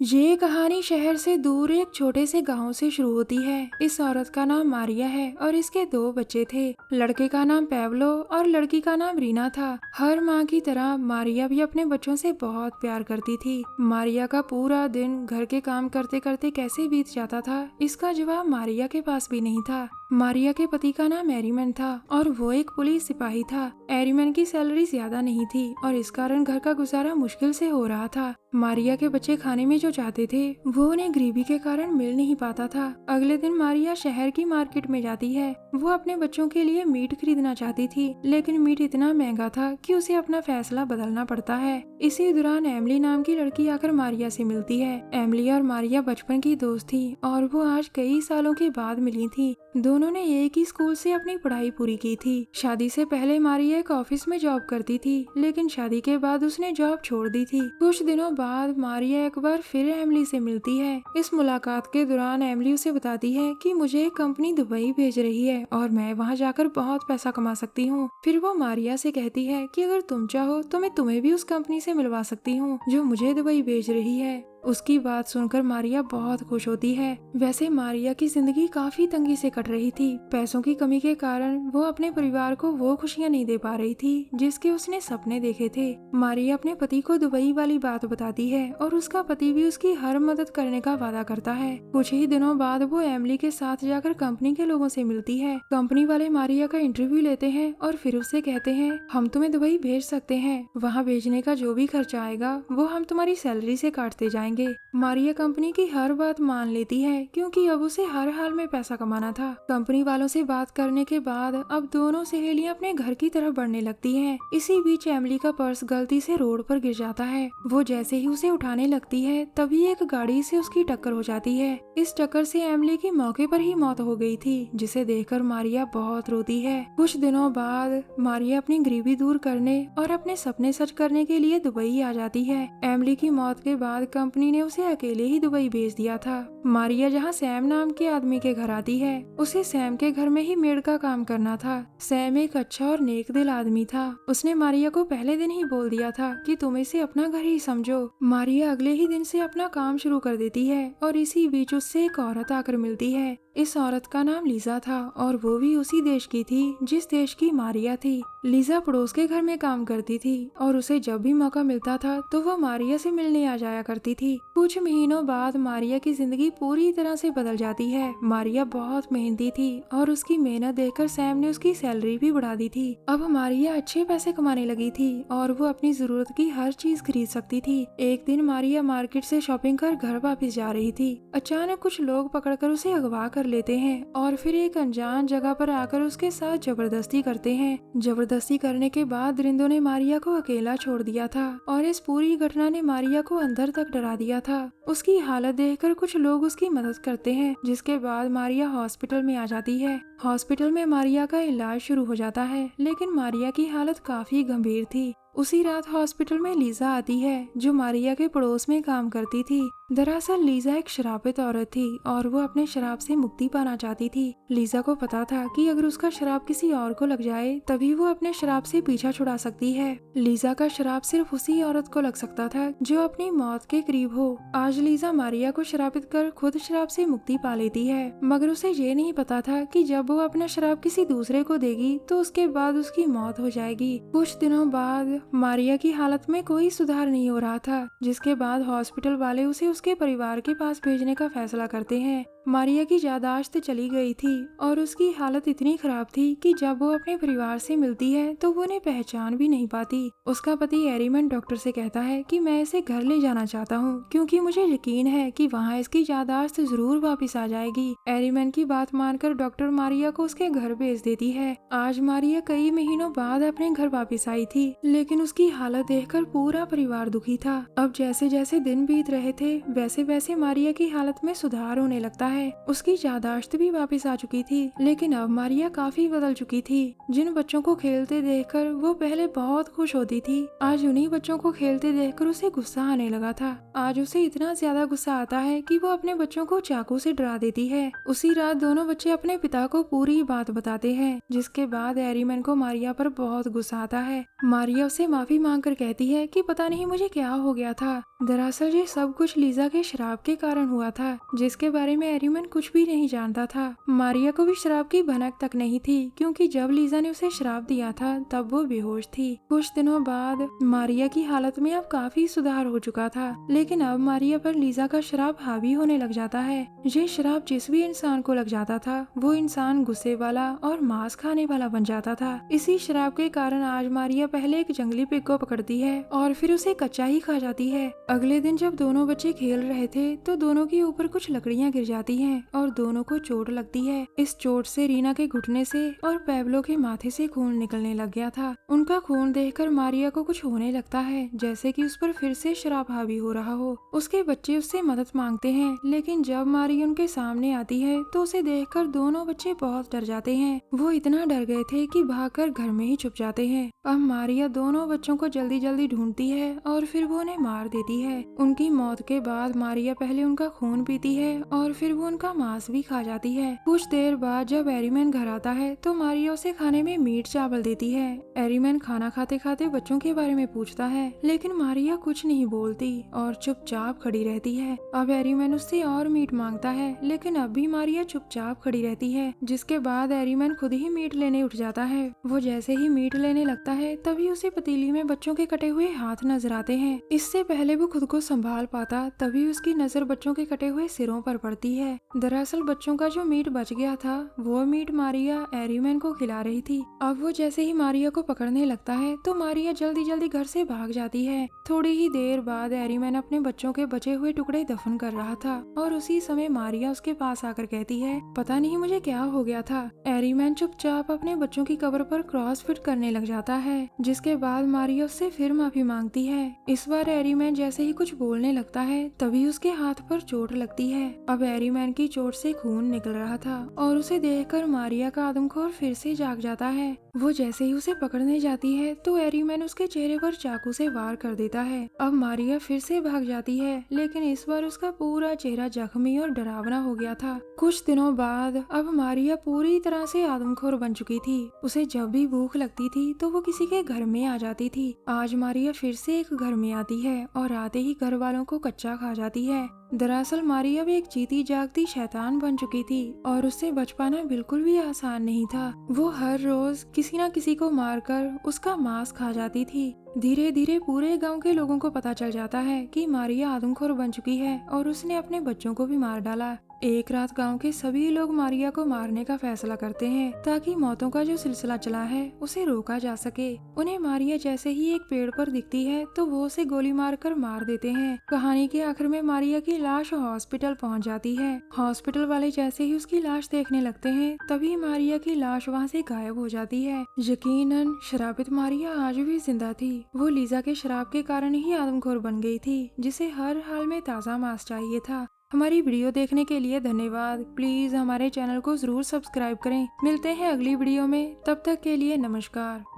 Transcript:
ये कहानी शहर से दूर एक छोटे से गांव से शुरू होती है। इस औरत का नाम मारिया है और इसके दो बच्चे थे। लड़के का नाम पेब्लो और लड़की का नाम रीना था। हर माँ की तरह मारिया भी अपने बच्चों से बहुत प्यार करती थी। मारिया का पूरा दिन घर के काम करते करते कैसे बीत जाता था, इसका जवाब मारिया के पास भी नहीं था। मारिया के पति का नाम एरिमन था और वो एक पुलिस सिपाही था। एरिमन की सैलरी ज्यादा नहीं थी और इस कारण घर का गुजारा मुश्किल से हो रहा था। मारिया के बच्चे खाने में जो चाहते थे वो उन्हें गरीबी के कारण मिल नहीं पाता था। अगले दिन मारिया शहर की मार्केट में जाती है। वो अपने बच्चों के लिए मीट खरीदना चाहती थी, लेकिन मीट इतना महंगा था कि उसे अपना फैसला बदलना पड़ता है। इसी दौरान एमिली नाम की लड़की आकर मारिया से मिलती है। एमिली और मारिया बचपन की दोस्त थी और वो आज कई सालों के बाद मिली थी। दोनों ने एक ही स्कूल से अपनी पढ़ाई पूरी की थी। शादी से पहले मारिया एक ऑफिस में जॉब करती थी, लेकिन शादी के बाद उसने जॉब छोड़ दी थी। कुछ दिनों बाद मारिया एक बार फिर एमिली से मिलती है। इस मुलाकात के दौरान एमिली उसे बताती है कि मुझे एक कंपनी दुबई भेज रही है और मैं वहां जाकर बहुत पैसा कमा सकती हूँ। फिर वो मारिया से कहती है कि अगर तुम चाहो तो मैं तुम्हें भी उस कंपनी से मिलवा सकती हूँ जो मुझे दुबई भेज रही है। उसकी बात सुनकर मारिया बहुत खुश होती है। वैसे मारिया की जिंदगी काफी तंगी से कट रही थी। पैसों की कमी के कारण वो अपने परिवार को वो खुशियां नहीं दे पा रही थी जिसके उसने सपने देखे थे। मारिया अपने पति को दुबई वाली बात बताती है और उसका पति भी उसकी हर मदद करने का वादा करता है। कुछ ही दिनों बाद वो एमिली के साथ जाकर कंपनी के लोगों से मिलती है। कंपनी वाले मारिया का इंटरव्यू लेते हैं और फिर उससे कहते हैं, हम तुम्हें दुबई भेज सकते हैं। वहाँ भेजने का जो भी खर्चा आएगा वो हम तुम्हारी सैलरी से काटते जाएंगे। मारिया कंपनी की हर बात मान लेती है क्योंकि अब उसे हर हाल में पैसा कमाना था। कंपनी वालों से बात करने के बाद अब दोनों सहेलियां अपने घर की तरफ बढ़ने लगती हैं। इसी बीच एमिली का पर्स गलती से रोड पर गिर जाता है। वो जैसे ही उसे उठाने लगती है तभी एक गाड़ी से उसकी टक्कर हो जाती है। इस टक्कर से एमिली की मौके पर ही मौत हो गई थी, जिसे देखकर मारिया बहुत रोती है। कुछ दिनों बाद मारिया अपनी गरीबी दूर करने और अपने सपने सच करने के लिए दुबई आ जाती है। एमिली की मौत के बाद कंपनी ने उसे अकेले ही दुबई भेज दिया था। मारिया जहाँ सैम नाम के आदमी के घर आती है, उसे सैम के घर में ही मेड का काम करना था। सैम एक अच्छा और नेक दिल आदमी था। उसने मारिया को पहले दिन ही बोल दिया था कि तुम इसे अपना घर ही समझो। मारिया अगले ही दिन से अपना काम शुरू कर देती है और इसी बीच उससे एक औरत आकर मिलती है। इस औरत का नाम लीजा था और वो भी उसी देश की थी जिस देश की मारिया थी। लीजा पड़ोस के घर में काम करती थी और उसे जब भी मौका मिलता था तो वो मारिया से मिलने आ जाया करती थी। कुछ महीनों बाद मारिया की जिंदगी पूरी तरह से बदल जाती है। मारिया बहुत मेहनती थी और उसकी मेहनत देखकर सैम ने उसकी सैलरी भी बढ़ा दी थी। अब मारिया अच्छे पैसे कमाने लगी थी और वो अपनी जरूरत की हर चीज खरीद सकती थी। एक दिन मारिया मार्केट से शॉपिंग कर घर वापस जा रही थी। अचानक कुछ लोग पकड़कर उसे अगवा कर लेते हैं और फिर एक अनजान जगह पर आकर उसके साथ जबरदस्ती करते हैं। जबरदस्ती करने के बाद दरिंदों ने मारिया को अकेला छोड़ दिया था और इस पूरी घटना ने मारिया को अंदर तक डरा दिया था। उसकी हालत देखकर कुछ लोग उसकी मदद करते हैं, जिसके बाद मारिया हॉस्पिटल में आ जाती है। हॉस्पिटल में मारिया का इलाज शुरू हो जाता है, लेकिन मारिया की हालत काफी गंभीर थी। उसी रात हॉस्पिटल में लीजा आती है, जो मारिया के पड़ोस में काम करती थी। दरअसल लीजा एक शराबित औरत थी और वो अपने शराब से मुक्ति पाना चाहती थी। लीजा को पता था कि अगर उसका शराब किसी और को लग जाए तभी वो अपने शराब से पीछा छुड़ा सकती है। लीजा का शराब सिर्फ उसी औरत को लग सकता था जो अपनी मौत के करीब हो। आज लीजा मारिया को शराबित कर खुद शराब से मुक्ति पा लेती है, मगर उसे ये नहीं पता था कि जब वो अपना शराब किसी दूसरे को देगी तो उसके बाद उसकी मौत हो जाएगी। कुछ दिनों बाद मारिया की हालत में कोई सुधार नहीं हो रहा था, जिसके बाद हॉस्पिटल वाले उसे उसके परिवार के पास भेजने का फैसला करते हैं। मारिया की याददाश्त चली गई थी और उसकी हालत इतनी खराब थी कि जब वो अपने परिवार से मिलती है तो वो उन्हें पहचान भी नहीं पाती। उसका पति एरिमन डॉक्टर से कहता है कि मैं इसे घर ले जाना चाहता हूँ क्योंकि मुझे यकीन है कि वहाँ इसकी याददाश्त जरूर वापस आ जाएगी। एरिमन की बात मानकर डॉक्टर मारिया को उसके घर भेज देती है। आज मारिया कई महीनों बाद अपने घर वापस आई थी, लेकिन उसकी हालत देखकर पूरा परिवार दुखी था। अब जैसे जैसे दिन बीत रहे थे वैसे वैसे मारिया की हालत में सुधार होने लगता है। उसकी याददाश्त भी वापस आ चुकी थी, लेकिन अब मारिया काफी बदल चुकी थी। जिन बच्चों को खेलते देखकर वो पहले बहुत खुश होती थी, आज उन्हीं बच्चों को खेलते देखकर उसे गुस्सा आने लगा था। आज उसे इतना ज्यादा गुस्सा आता है कि वो अपने बच्चों को चाकू से डरा देती है। उसी रात दोनों बच्चे अपने पिता को पूरी बात बताते हैं, जिसके बाद एरिमन को मारिया पर बहुत गुस्सा आता है। मारिया उसे उससे माफी मांगकर कहती है कि पता नहीं मुझे क्या हो गया था। दरअसल ये सब कुछ लीजा के शराब के कारण हुआ था, जिसके बारे में एरिमन कुछ भी नहीं जानता था। मारिया को भी शराब की भनक तक नहीं थी, क्योंकि जब लीजा ने उसे शराब दिया था तब वो बेहोश थी। कुछ दिनों बाद मारिया की हालत में अब काफी सुधार हो चुका था, लेकिन अब मारिया पर लीजा का शराब हावी होने लग जाता है। ये शराब जिस भी इंसान को लग जाता था वो इंसान गुस्से वाला और मांस खाने वाला बन जाता था। इसी शराब के कारण आज मारिया पहले एक जंगली पिग को पकड़ती है और फिर उसे कच्चा ही खा जाती है। अगले दिन जब दोनों बच्चे खेल रहे थे तो दोनों के ऊपर कुछ लकड़ियां गिर जाती हैं और दोनों को चोट लगती है। इस चोट से रीना के घुटने से और पैब्लो के माथे से खून निकलने लग गया था। उनका खून देखकर मारिया को कुछ होने लगता है, जैसे कि उस पर फिर से शराब हावी हो रहा हो। उसके बच्चे उससे मदद मांगते हैं, लेकिन जब मारिया उनके सामने आती है तो उसे देखकर दोनों बच्चे बहुत डर जाते हैं। वो इतना डर गए थे कि भागकर घर में ही छुप जाते हैं। अब मारिया दोनों बच्चों को जल्दी जल्दी ढूंढती है और फिर वो उन्हें मार देती है। उनकी मौत के बाद मारिया पहले उनका खून पीती है और फिर वो उनका मांस भी खा जाती है। कुछ देर बाद जब एरिमन घर आता है तो मारिया उसे खाने में मीट चावल देती है। एरिमन खाना खाते खाते बच्चों के बारे में पूछता है, लेकिन मारिया कुछ नहीं बोलती और चुपचाप खड़ी रहती है। अब एरिमन उससे और मीट मांगता है, लेकिन अब भी मारिया चुपचाप खड़ी रहती है। जिसके बाद एरिमन खुद ही मीट लेने उठ जाता है। वो जैसे ही मीट लेने लगता है तभी उसे पतीली में बच्चों के कटे हुए हाथ नजर आते हैं। इससे पहले वो खुद को संभाल पाता तभी उसकी नजर बच्चों के कटे हुए सिरों पर पड़ती है। दरअसल बच्चों का जो मीट बच गया था वो मीट मारिया एरिमन को खिला रही थी। अब वो जैसे ही मारिया को पकड़ने लगता है तो मारिया जल्दी जल्दी घर से भाग जाती है। थोड़ी ही देर बाद एरिमन अपने बच्चों के बचे हुए टुकड़े दफन कर रहा था और उसी समय मारिया उसके पास आकर कहती है, पता नहीं मुझे क्या हो गया था। एरिमन चुपचाप अपने बच्चों की कब्र पर क्रॉस फिट करने लग जाता है, जिसके बाद मारिया उससे फिर माफी मांगती है। इस बार एरिमन जैसे ही कुछ बोलने लगता है तभी उसके हाथ पर चोट लगती है। अब एरिमन की चोट से खून निकल रहा था और उसे देखकर मारिया का आदमखोर फिर से जाग जाता है। वो जैसे ही उसे पकड़ने जाती है तो एरिमन उसके चेहरे पर चाकू से वार कर देता है। अब मारिया फिर से भाग जाती है, लेकिन इस बार उसका पूरा चेहरा जख्मी और डरावना हो गया था। कुछ दिनों बाद अब मारिया पूरी तरह से आदमखोर बन चुकी थी। उसे जब भी भूख लगती थी तो वो किसी के घर में आ जाती थी। आज मारिया फिर से एक घर में आती है और आते ही घर वालों को कच्चा खा जाती है। दरअसल मारिया भी एक जीती जागती शैतान बन चुकी थी और उससे बच पाना बिल्कुल भी आसान नहीं था। वो हर रोज किसी न किसी को मारकर उसका मांस खा जाती थी। धीरे धीरे पूरे गांव के लोगों को पता चल जाता है कि मारिया आदमखोर बन चुकी है और उसने अपने बच्चों को भी मार डाला। एक रात गांव के सभी लोग मारिया को मारने का फैसला करते हैं ताकि मौतों का जो सिलसिला चला है उसे रोका जा सके। उन्हें मारिया जैसे ही एक पेड़ पर दिखती है तो वो उसे गोली मारकर मार देते हैं। कहानी के आखिर में मारिया की लाश हॉस्पिटल पहुंच जाती है। हॉस्पिटल वाले जैसे ही उसकी लाश देखने लगते हैं तभी मारिया की लाश वहां से गायब हो जाती है। यकीनन शराबित मारिया आज भी जिंदा थी। वो लीजा के शराब के कारण ही आदमखोर बन गई थी, जिसे हर हाल में ताज़ा मांस चाहिए था। हमारी वीडियो देखने के लिए धन्यवाद। प्लीज हमारे चैनल को जरूर सब्सक्राइब करें। मिलते हैं अगली वीडियो में, तब तक के लिए नमस्कार।